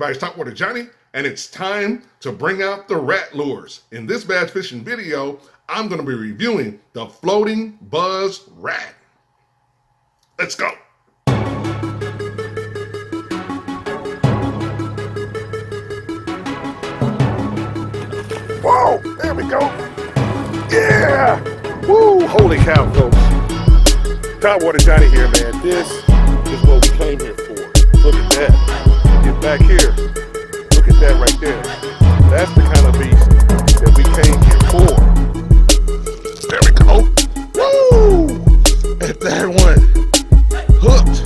everybody, it's Topwater Johnny, and it's time to bring out the rat lures. In this bass fishing video, I'm going to be reviewing the floating buzz rat. Let's go. Whoa, there we go. Yeah! Woo, holy cow, folks. Topwater Johnny here, man. This is what we came here for. Look at that. Get back here. Look at that right there. That's the kind of beast that we came here for. There we go. Woo! And that one hooked.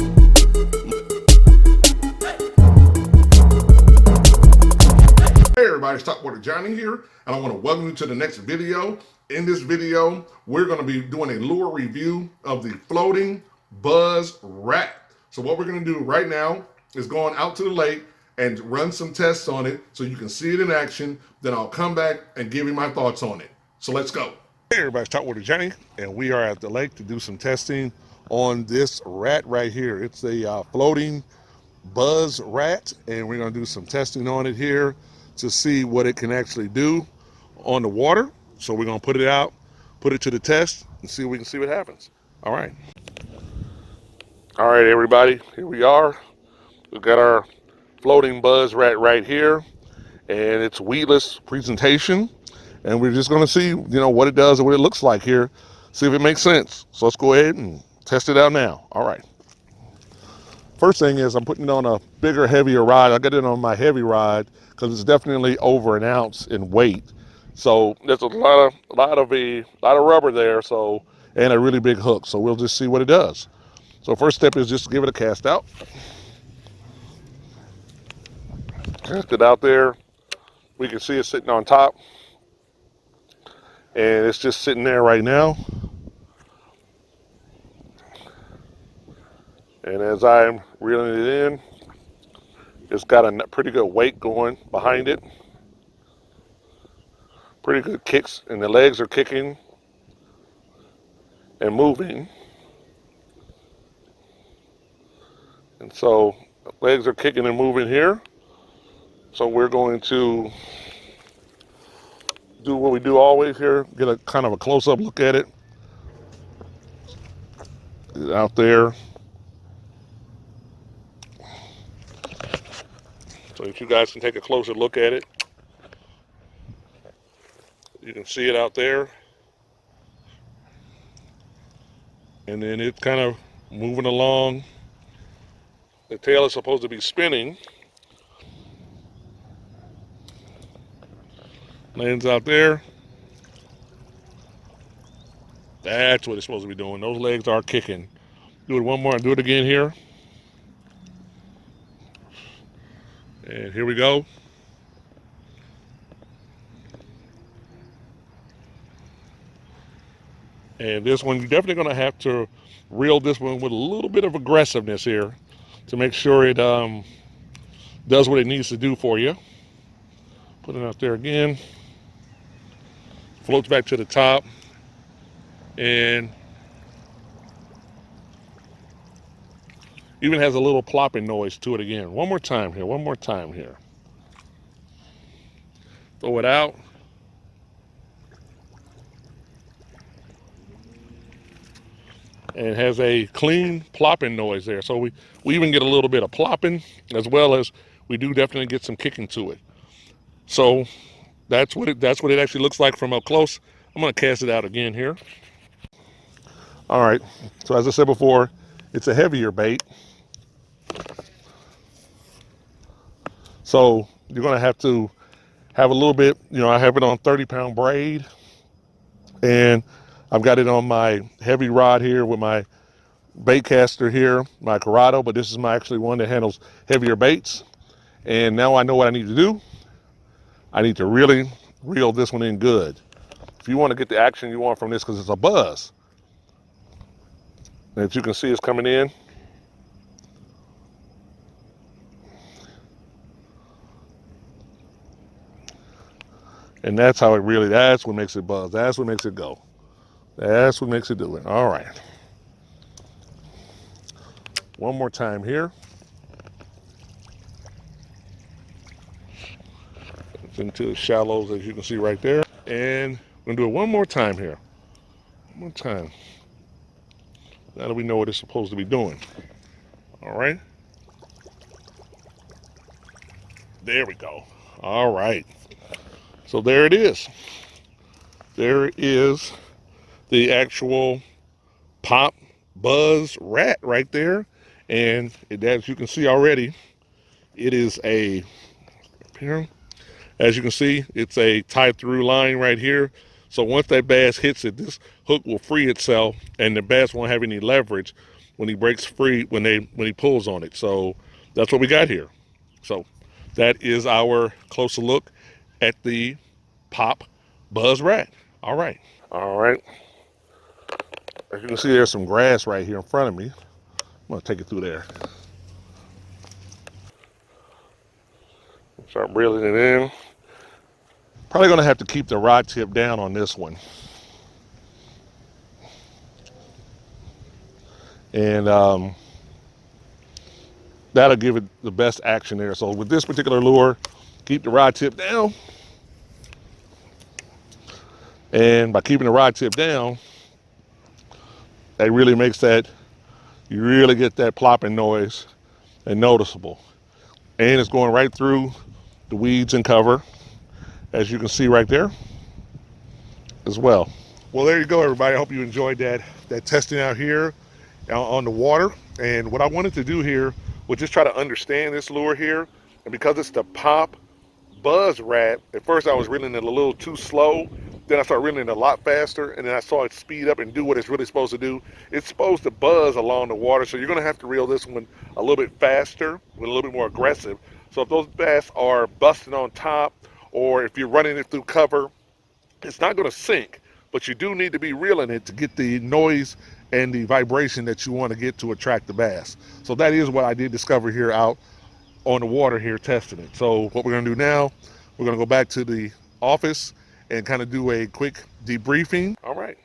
Hey everybody, it's Topwater Johnny here, and I want to welcome you to the next video. In this video, we're going to be doing a lure review of the floating buzz rat. So what we're going to do right now is going out to the lake and run some tests on it so you can see it in action. Then I'll come back and give you my thoughts on it. So let's go. Hey everybody, it's Topwater Johnny, and we are at the lake to do some testing on this rat right here. It's a floating buzz rat, and we're going to do some testing on it here to see what it can actually do on the water. So we're going to put it out, put it to the test, and see if we can see what happens. All right, everybody, here we are. We've got our floating buzz rat right here, and it's weedless presentation, and we're just going to see, what it does and what it looks like here, see if it makes sense. So let's go ahead and test it out now. All right. First thing is I'm putting it on a bigger, heavier rod. I got it on my heavy rod because it's definitely over an ounce in weight. So there's a lot of rubber there. So, and a really big hook. So we'll just see what it does. So first step is just to give it a cast out. Cast it out there. We can see it sitting on top, and it's just sitting there right now. And as I'm reeling it in, it's got a pretty good weight going behind it. Pretty good kicks, and the legs are kicking and moving. And so legs are kicking and moving here. So we're going to do what we do always here, get a kind of a close-up look at it. Get it out there. So that you guys can take a closer look at it. You can see it out there. And then it's kind of moving along. The tail is supposed to be spinning. Lands out there. That's what it's supposed to be doing. Those legs are kicking. Do it one more and do it again here. And here we go. And this one, you're definitely going to have to reel this one with a little bit of aggressiveness here to make sure it does what it needs to do for you. Put it out there again. Floats back to the top. And even has a little plopping noise to it again. One more time here. Throw it out. And it has a clean plopping noise there. So we even get a little bit of plopping, as well as we do definitely get some kicking to it. So that's what it actually looks like from up close. I'm going to cast it out again here. All right. So as I said before, it's a heavier bait. So you're going to have a little bit, I have it on 30-pound braid, and I've got it on my heavy rod here with my bait caster here, my Corrado, but this is my actually one that handles heavier baits. And now I know what I need to do. I need to really reel this one in good. If you want to get the action you want from this, because it's a buzz. And as you can see, it's coming in. And that's how that's what makes it buzz. That's what makes it go. That's what makes it do it. All right. One more time here. It's into the shallows, as you can see right there. And we're gonna do it one more time here. One more time. Now that we know what it's supposed to be doing. All right. There we go. All right. So there it is. There is the actual pop buzz rat right there. And as you can see already, it is a, here, as you can see, it's a tied through line right here. So once that bass hits it, this hook will free itself and the bass won't have any leverage when he breaks free, when he pulls on it. So that's what we got here. So that is our closer look at the pop buzz rat. All right. All right. As you can see, there's some grass right here in front of me. I'm gonna take it through there. Start reeling it in. Probably gonna have to keep the rod tip down on this one. And that'll give it the best action there. So with this particular lure, keep the rod tip down. And by keeping the rod tip down, that really makes that, you really get that plopping noise and noticeable. And it's going right through the weeds and cover, as you can see right there as well. Well, there you go, everybody. I hope you enjoyed that testing out here on the water. And what I wanted to do here was just try to understand this lure here. And because it's the pop buzz rat, at first I was reeling it a little too slow. Then I started reeling it a lot faster, and then I saw it speed up and do what it's really supposed to do. It's supposed to buzz along the water, so you're gonna have to reel this one a little bit faster, with a little bit more aggressive. So if those bass are busting on top, or if you're running it through cover, it's not gonna sink, but you do need to be reeling it to get the noise and the vibration that you want to get to attract the bass. So that is what I did discover here out on the water here testing it. So what we're gonna do now, we're gonna go back to the office and kind of do a quick debriefing. All right.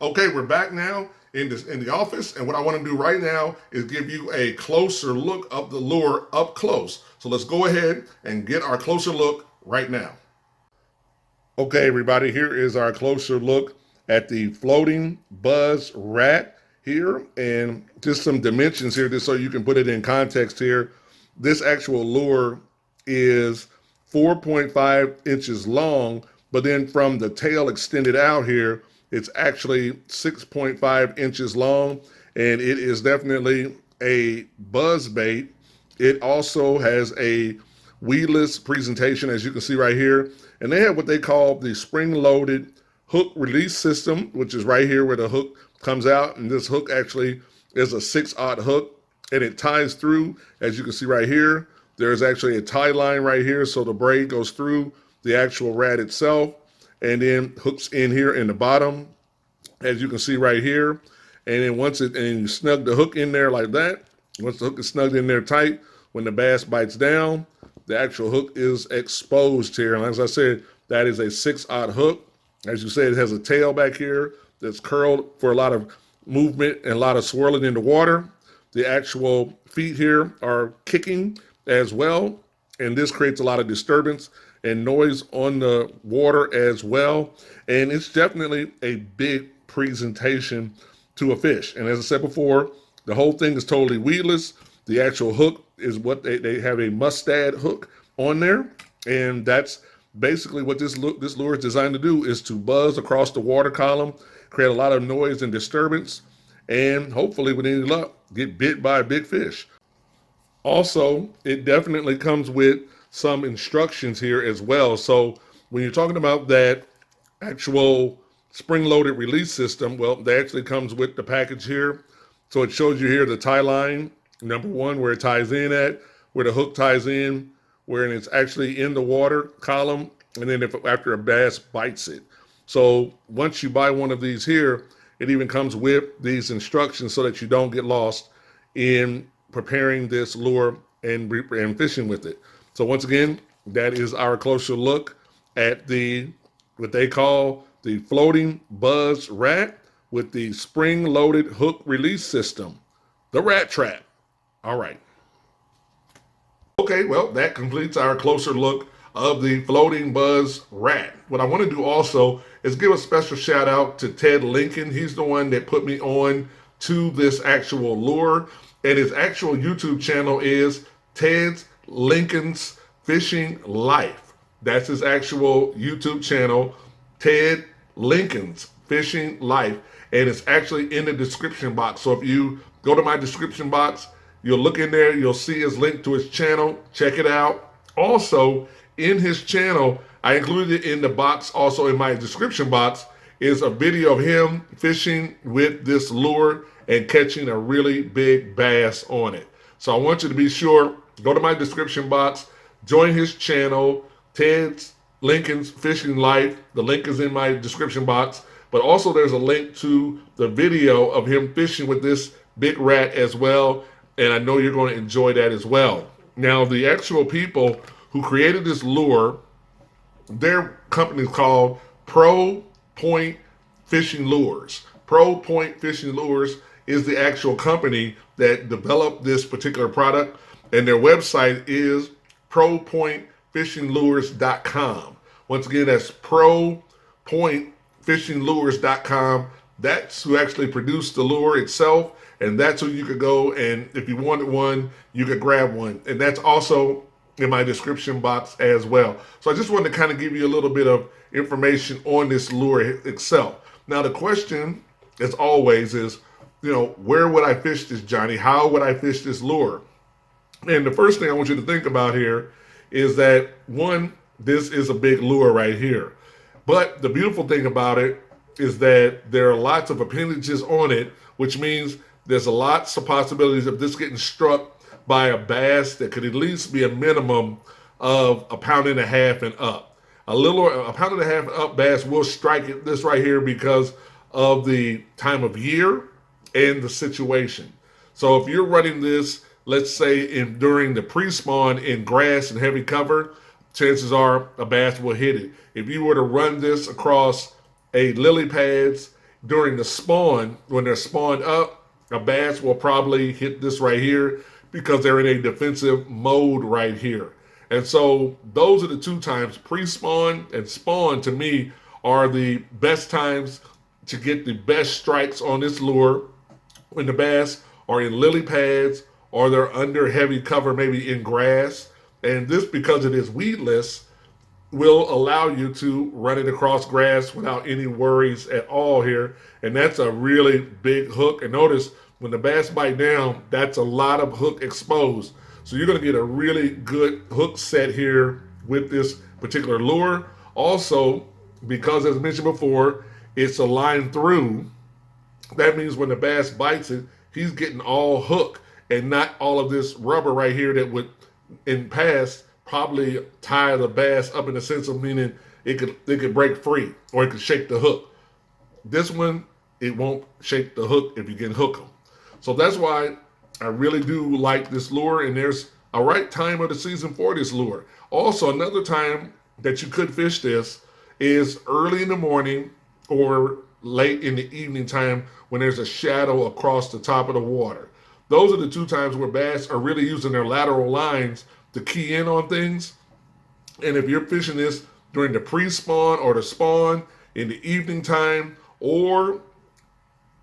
Okay, we're back now in the office, and what I want to do right now is give you a closer look of the lure up close. So let's go ahead and get our closer look right now. Okay, everybody, here is our closer look at the floating buzz rat here, and just some dimensions here just so you can put it in context here. This actual lure is 4.5 inches long, but then from the tail extended out here, it's actually 6.5 inches long, and it is definitely a buzz bait. It also has a weedless presentation, as you can see right here, and they have what they call the spring-loaded hook release system, which is right here where the hook comes out, and this hook actually is a 6/0 hook, and it ties through, as you can see right here. There's actually a tie line right here, so the braid goes through the actual rat itself, and then hooks in here in the bottom, as you can see right here. And then and you snug the hook in there like that. Once the hook is snugged in there tight, when the bass bites down, the actual hook is exposed here. And as I said, that is a 6/0 hook. As you said, it has a tail back here that's curled for a lot of movement and a lot of swirling in the water. The actual feet here are kicking as well, and this creates a lot of disturbance and noise on the water as well. And it's definitely a big presentation to a fish. And as I said before, the whole thing is totally weedless. The actual hook is what they have a mustad hook on there, and that's basically what this lure is designed to do, is to buzz across the water column, create a lot of noise and disturbance, and hopefully with any luck, get bit by a big fish. Also, it definitely comes with some instructions here as well. So when you're talking about that actual spring-loaded release system, well, that actually comes with the package here. So it shows you here the tie line, number one, where it ties in at, where the hook ties in, where it's actually in the water column, and then after a bass bites it. So once you buy one of these here, it even comes with these instructions so that you don't get lost in preparing this lure and fishing with it. So once again, that is our closer look at what they call the floating buzz rat with the spring-loaded hook release system, the rat trap. All right. Okay, well, that completes our closer look of the floating buzz rat. What I want to do also is give a special shout out to Ted Lincoln. He's the one that put me on to this actual lure, and his actual YouTube channel is Ted Lincoln's Fishing Life. That's his actual YouTube channel, Ted Lincoln's Fishing Life, and it's actually in the description box. So if you go to my description box, you'll look in there, you'll see his link to his channel. Check it out. Also, in his channel, I included it in the box, also in my description box, is a video of him fishing with this lure and catching a really big bass on it. So I want you to be sure, go to my description box, join his channel, Ted Lincoln's Fishing Life. The link is in my description box, but also there's a link to the video of him fishing with this big rat as well, and I know you're going to enjoy that as well. Now, the actual people who created this lure, their company is called Pro Point Fishing Lures. Pro Point Fishing Lures is the actual company that developed this particular product, and their website is propointfishinglures.com. Once again, that's propointfishinglures.com. That's who actually produced the lure itself, and that's who you could go, and if you wanted one, you could grab one. And that's also in my description box as well. So I just wanted to kind of give you a little bit of information on this lure itself. Now, the question, as always, is, where would I fish this, Johnny? How would I fish this lure? And the first thing I want you to think about here is that, one, this is a big lure right here. But the beautiful thing about it is that there are lots of appendages on it, which means there's lots of possibilities of this getting struck by a bass that could at least be a minimum of 1.5 pounds and up. A 1.5 pounds and up bass will strike this right here because of the time of year and the situation. So if you're running this, let's say during the pre-spawn in grass and heavy cover, chances are a bass will hit it. If you were to run this across a lily pads during the spawn, when they're spawned up, a bass will probably hit this right here because they're in a defensive mode right here. And so those are the two times, pre-spawn and spawn, to me, are the best times to get the best strikes on this lure, when the bass are in lily pads or they're under heavy cover, maybe in grass. And this, because it is weedless, will allow you to run it across grass without any worries at all here. And that's a really big hook. And notice, when the bass bite down, that's a lot of hook exposed. So you're going to get a really good hook set here with this particular lure. Also, because as mentioned before, it's a line through, that means when the bass bites it, he's getting all hook and not all of this rubber right here that would, in past, probably tie the bass up, in the sense of meaning it could break free or it could shake the hook. This one, it won't shake the hook if you can hook them. So that's why I really do like this lure, and there's a right time of the season for this lure. Also, another time that you could fish this is early in the morning or late in the evening time when there's a shadow across the top of the water. Those are the two times where bass are really using their lateral lines to key in on things. And if you're fishing this during the pre-spawn or the spawn, in the evening time or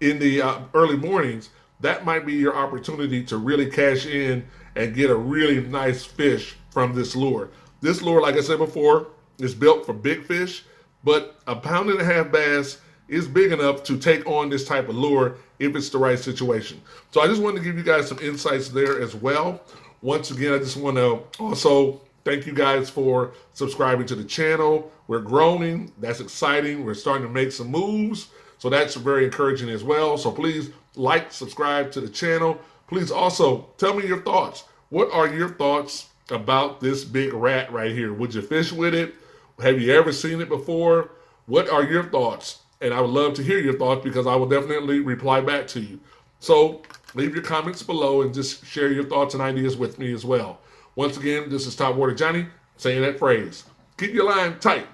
in the early mornings, that might be your opportunity to really cash in and get a really nice fish from this lure. This lure, like I said before, is built for big fish, but 1.5 pound bass is big enough to take on this type of lure if it's the right situation. So I just wanted to give you guys some insights there as well. Once again, I just want to also thank you guys for subscribing to the channel. We're growing. That's exciting. We're starting to make some moves. So that's very encouraging as well. So please like, subscribe to the channel. Please also tell me your thoughts. What are your thoughts about this big rat right here? Would you fish with it? Have you ever seen it before? What are your thoughts? And I would love to hear your thoughts, because I will definitely reply back to you. So leave your comments below and just share your thoughts and ideas with me as well. Once again, this is Topwater Johnny saying that phrase. Keep your line tight,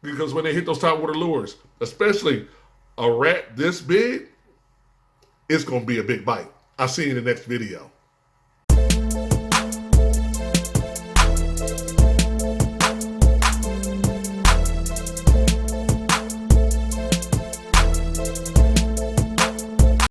because when they hit those topwater lures, especially a rat this big, it's going to be a big bite. I'll see you in the next video.